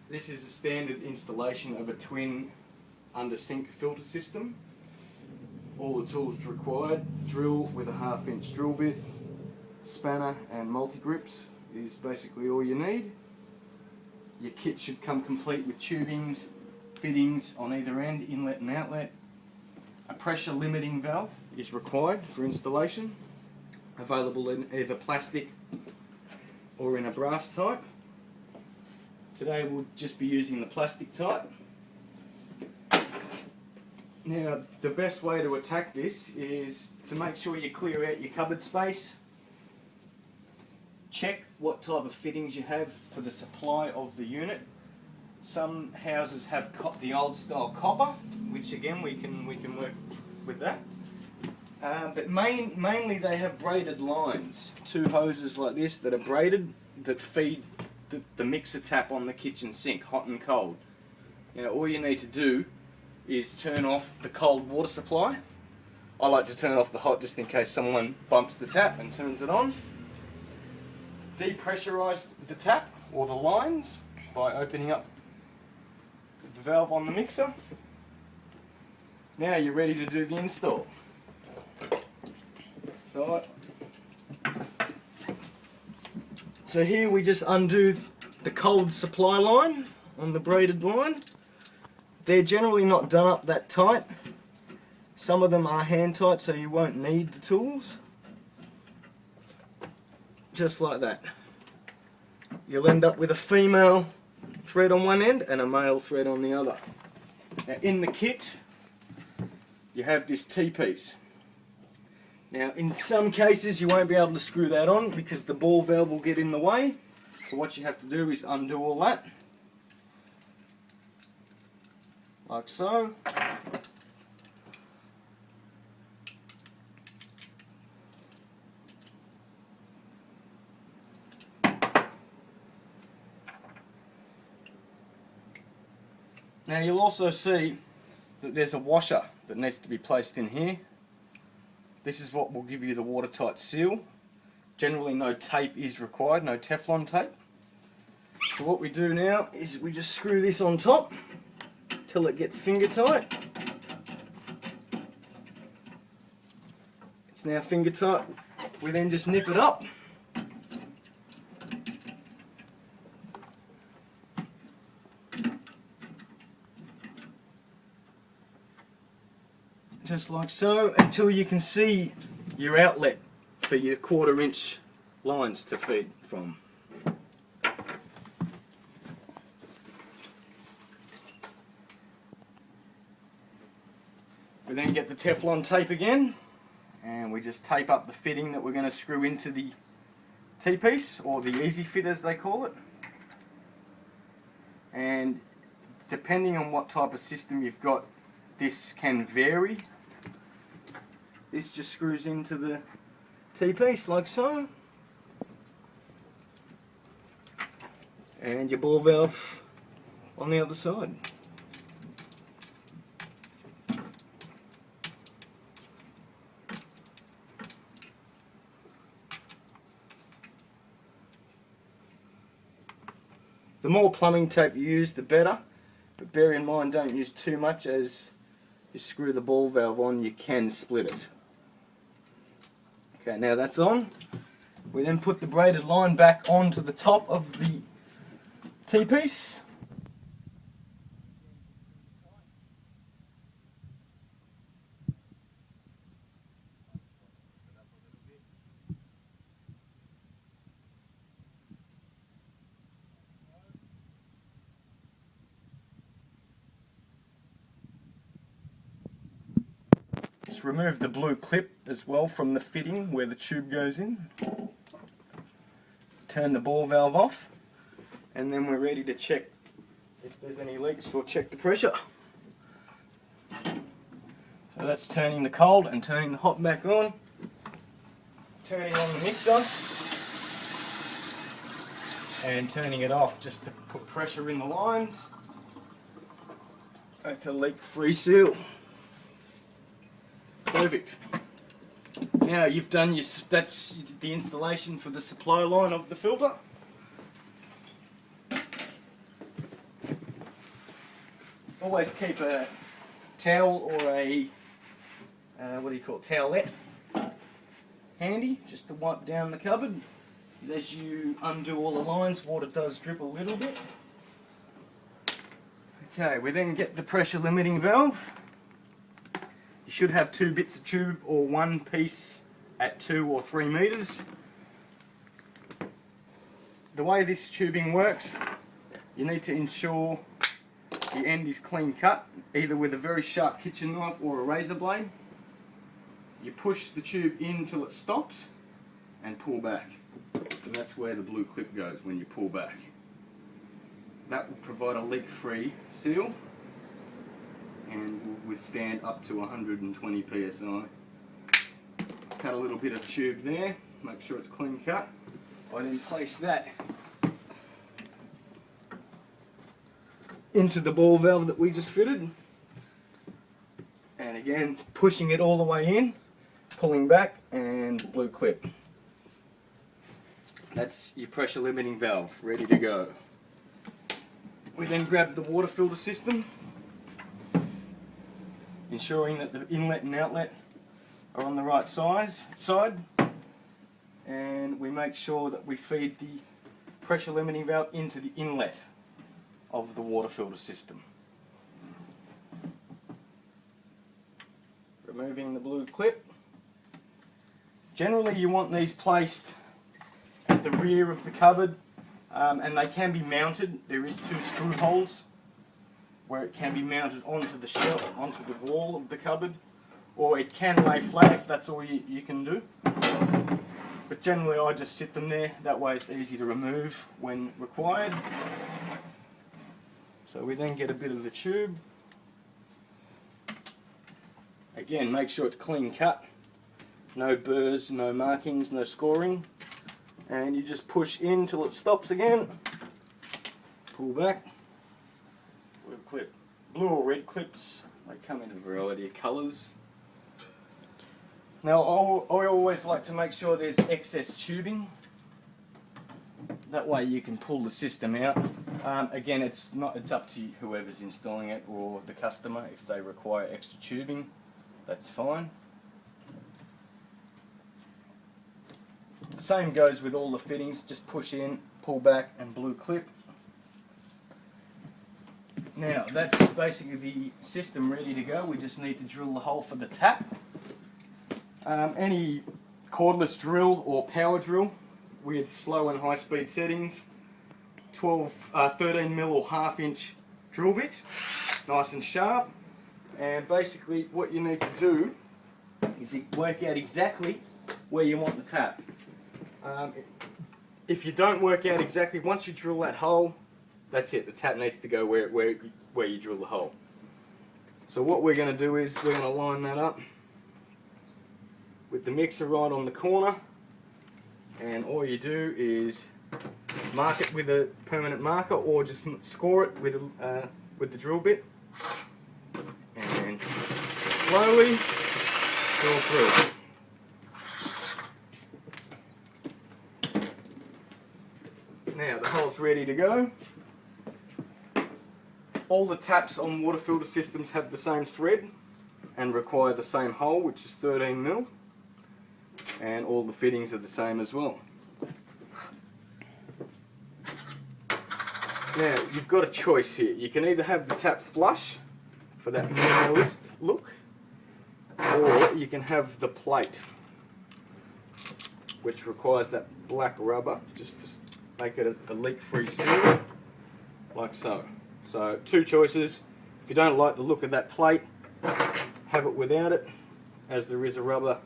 This is a standard installation of a twin under sink filter system. All the tools required: drill with a 1/2 inch drill bit, spanner and multi-grips is basically all you need. Your kit should come complete with tubings, fittings on either end, inlet and outlet. A pressure limiting valve is required for installation, available in either plastic or in a brass type. Today we'll just be using the plastic type. Now, the best way to attack this is to make sure you clear out your cupboard space. Check what type of fittings you have for the supply of the unit. Some houses have the old style copper, which again we can work with that. But mainly they have braided lines. 2 hoses like this that are braided that feed the mixer tap on the kitchen sink, hot and cold. Now all you need to do is turn off the cold water supply. I like to turn off the hot just in case someone bumps the tap and turns it on. Depressurise the tap or the lines by opening up the valve on the mixer. Now you're ready to do the install. So here we just undo the cold supply line on the braided line. They're generally not done up that tight. Some of them are hand tight, so you won't need the tools. Just like that. You'll end up with a female thread on one end and a male thread on the other. Now in the kit you have this T-piece. Now in some cases you won't be able to screw that on because the ball valve will get in the way. So what you have to do is undo all that. Like so. Now you'll also see that there's a washer that needs to be placed in here. This is what will give you the watertight seal. Generally no tape is required, no Teflon tape. So what we do now is we just screw this on top till it gets finger tight. It's now finger tight. We then just nip it up. Just like so, until you can see your outlet for your 1/4 inch lines to feed from. We then get the Teflon tape again and we just tape up the fitting that we're going to screw into the T-piece, or the easy fit as they call it. And depending on what type of system you've got, this can vary. This just screws into the T-piece like so. And your ball valve on the other side. The more plumbing tape you use, the better. But bear in mind, don't use too much, as you screw the ball valve on, you can split it. Okay, now that's on. We then put the braided line back onto the top of the T-piece. Just remove the blue clip as well from the fitting where the tube goes in. Turn the ball valve off, and then we're ready to check if there's any leaks or check the pressure. So that's turning the cold and turning the hot back on. Turning on the mixer and turning it off just to put pressure in the lines. That's a leak-free seal. Perfect. Now you've done that's the installation for the supply line of the filter. always keep a towel or a towelette handy just to wipe down the cupboard, because as you undo all the lines, water does drip a little bit. Okay, we then get the pressure limiting valve. You should have 2 bits of tube or one piece at 2 or 3 meters. The way this tubing works, you need to ensure the end is clean cut, either with a very sharp kitchen knife or a razor blade. You push the tube in till it stops and pull back. And that's where the blue clip goes when you pull back. That will provide a leak-free seal and will withstand up to 120 psi. Cut a little bit of tube there, make sure it's clean cut. I then place that into the ball valve that we just fitted, and again pushing it all the way in, pulling back, and blue clip. That's your pressure limiting valve ready to go. We then grab the water filter system, ensuring that the inlet and outlet are on the right side, and we make sure that we feed the pressure limiting valve into the inlet of the water filter system. Removing the blue clip. Generally you want these placed at the rear of the cupboard, and they can be mounted. There is 2 screw holes where it can be mounted onto the shelf, onto the wall of the cupboard, or it can lay flat if that's all you can do. But generally I just sit them there, that way it's easy to remove when required. So we then get a bit of the tube. Again, make sure it's clean cut, no burrs, no markings, no scoring, and you just push in till it stops again, pull back, blue clip. Blue or red clips, they come in a variety of colours. Now I always like to make sure there's excess tubing, that way you can pull the system out. Again, it's up to whoever's installing it or the customer. If they require extra tubing, that's fine. The same goes with all the fittings, just push in, pull back, and blue clip. Now that's basically the system ready to go. We just need to drill the hole for the tap. Any cordless drill or power drill with slow and high speed settings, 13mm or 1/2 inch drill bit, nice and sharp. And basically what you need to do is work out exactly where you want the tap. If you don't work out exactly, once you drill that hole, that's it, the tap needs to go where you drill the hole. So what we're going to do is we're going to line that up with the mixer right on the corner, and all you do is mark it with a permanent marker or just score it with the drill bit, and slowly drill through. Now the hole's ready to go. All the taps on water filter systems have the same thread and require the same hole, which is 13mm, and all the fittings are the same as well. Now you've got a choice here. You can either have the tap flush for that minimalist look, or you can have the plate, which requires that black rubber just to make it a leak-free seal, like so. So 2 choices. If you don't like the look of that plate, have it without it, as there is a rubber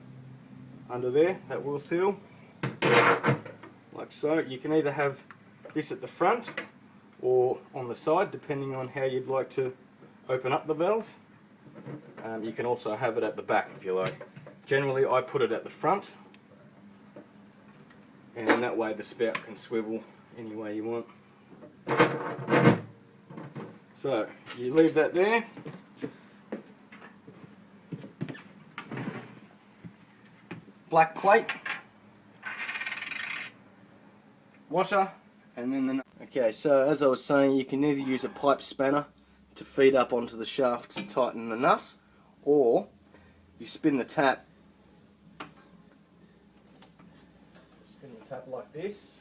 under there that will seal, like so. You can either have this at the front or on the side, depending on how you'd like to open up the valve. You can also have it at the back if you like. Generally I put it at the front, and that way the spout can swivel any way you want. So you leave that there. Black plate, washer, and then the... Okay, so as I was saying, you can either use a pipe spanner to feed up onto the shaft to tighten the nut, or you spin the tap like this,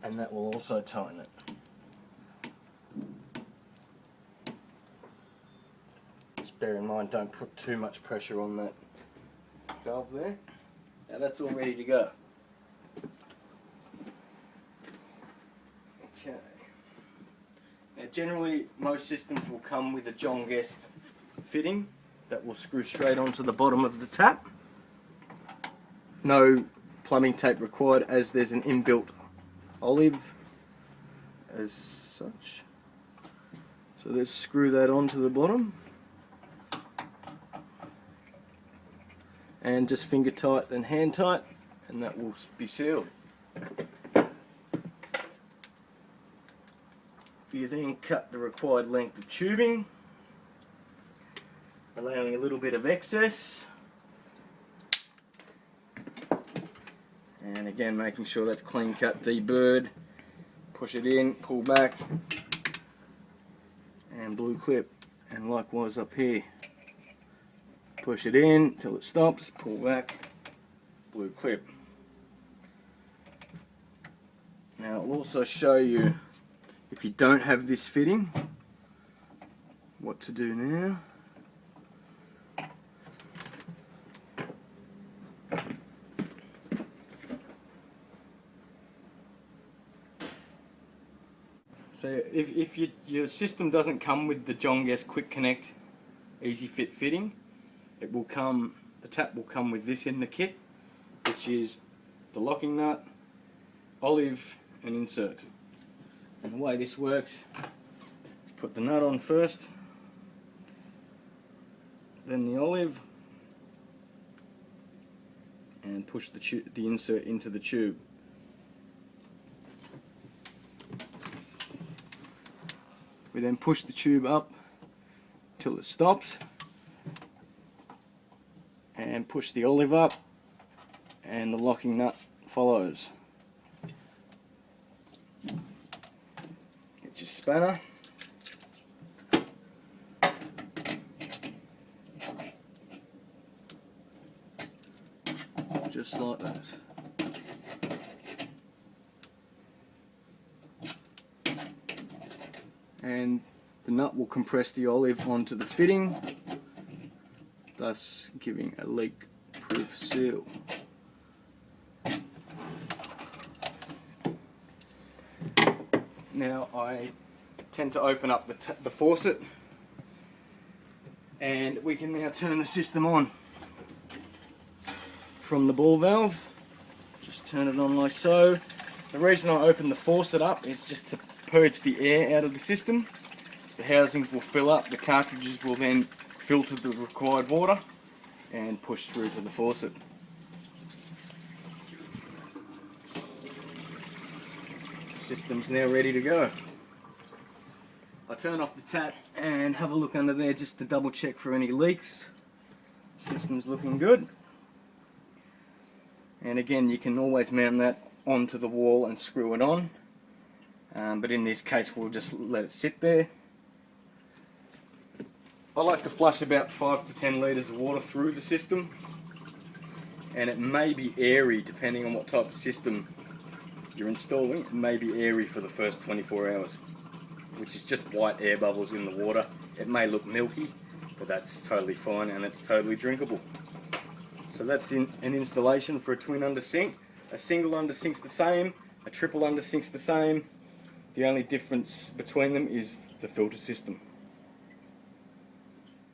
and that will also tighten it. Just bear in mind, don't put too much pressure on that valve there. Now that's all ready to go. Okay. Now generally most systems will come with a John Guest fitting that will screw straight onto the bottom of the tap. No plumbing tape required, as there's an inbuilt olive as such. So let's screw that onto the bottom and just finger tight then hand tight, and that will be sealed. You then cut the required length of tubing, allowing a little bit of excess. And again, making sure that's clean cut, deburred. Push it in, pull back, and blue clip. And likewise up here. Push it in till it stops, pull back, blue clip. Now I'll also show you, if you don't have this fitting, what to do now. So if your system doesn't come with the John Guest Quick Connect Easy Fit fitting, it will come, the tap will come with this in the kit, which is the locking nut, olive and insert. And the way this works, put the nut on first, then the olive, and push the insert into the tube. We then push the tube up till it stops, and push the olive up, and the locking nut follows. Get your spanner, just like that. And the nut will compress the olive onto the fitting, thus giving a leak-proof seal. Now I tend to open up the faucet, and we can now turn the system on from the ball valve. Just turn it on like so. The reason I open the faucet up is just to purge the air out of the system. The housings will fill up, the cartridges will then filter the required water and push through to the faucet. The system's now ready to go. I turn off the tap and have a look under there just to double check for any leaks. The system's looking good. And again, you can always mount that onto the wall and screw it on. But in this case we'll just let it sit there. I like to flush about 5 to 10 litres of water through the system, and it may be airy depending on what type of system you're installing. It may be airy for the first 24 hours, which is just white air bubbles in the water. It may look milky, but that's totally fine and it's totally drinkable. So that's an installation for a twin under sink. A single under sink's the same, a triple under sink's the same. The only difference between them is the filter system.